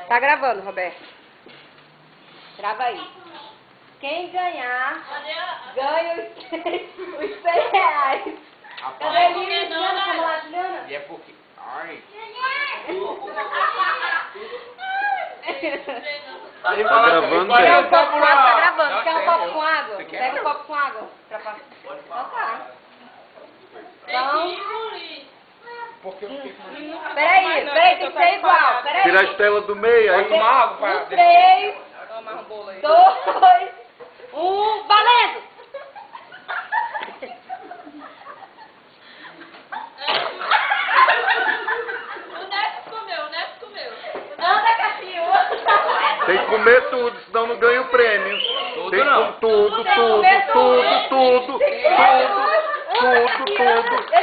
Tá gravando, Roberto. Grava aí. Quem ganhar, ganha os 100 reais. Cadê a Juliana? Chama lá, Juliana. E é porque... Ai. Tá gravando, Quer um velho? copo com água? Tá gravando. Quer um Sério? copo com água? Você quer? Pega um copo com água. Então tá. Então... Porque eu fiquei com... Peraí, tem que ser igual. Peraí. Tira a estela do meio Pode aí. tomar água pra... 3, 2, 1, valendo! O Neto comeu. Anda, Cassiu! Tem que comer tudo, senão não ganha o prêmio. Tudo Tem que não. comer tudo,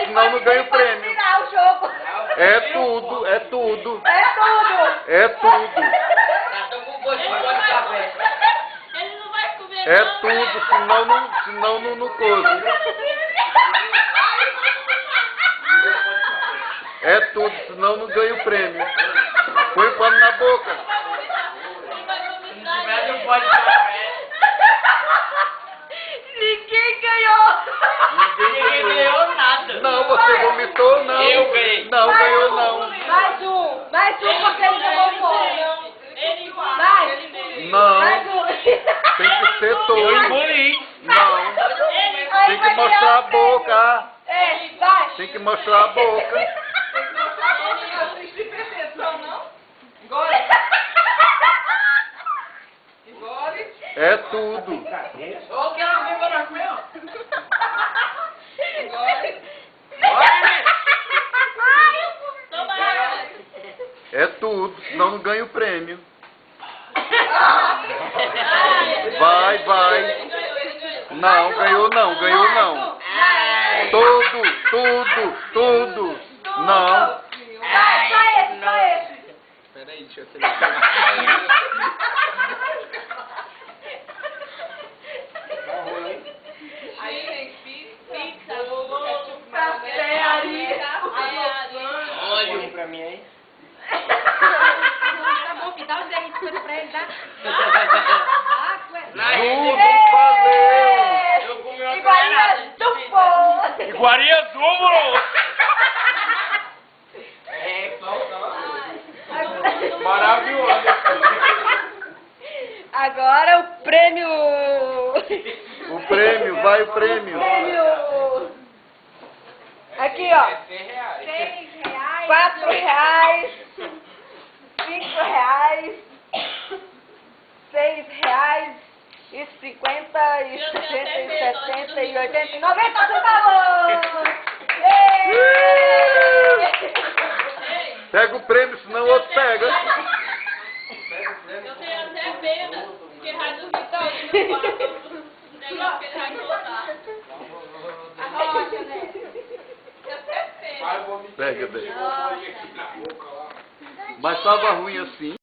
senão não ganha o prêmio. Tirar o jogo. É tudo, é tudo, É tudo. é tudo, Ele não vai comer. é não, tudo, senão não coisa. É tudo, senão não ganha o prêmio. Põe o pano na boca. Ele vai vomitar. Não pode café. Ninguém ganhou. Ninguém ganhou nada. Não, você vomitou, não. Eu ganhei. Não, ganhou não. Mais um porque ele jogou fora. Ele igual. Mais Não, um. tem que ser Eu todo. engoli. Não, tem que mostrar a boca. É, vai. Tem que mostrar a boca. É tudo. Ô, que ela vem para nós comer, ó. Toma água. É tudo, senão não ganha o prêmio. Vai. Vai. Ele ganhou. Não, ganhou não. Tudo. Não. Vai, só esse. Peraí, deixa eu selecionar. Aí tem pizza, bolo, Café, areia. Olha pra mim aí. Tá bom, que dá um jeito de coisa pra ele, tá? Tudo valeu. Eu comi uma Iguaria do povo. Iguaria duplo. É, maravilhoso. Agora o prêmio. O prêmio, vai o prêmio. Aqui, ó. R$100. 4 reais, 5 reais, 6 reais e 50 e 60 e 70 e 80 e 90 centavos! Pega o prêmio, senão o outro pega. Eu tenho até pena, porque vai dormir todo no quarto. O negócio que ele vai voltar. A rocha, né? Eu tenho pena. Pega daí. Mas tava ruim assim.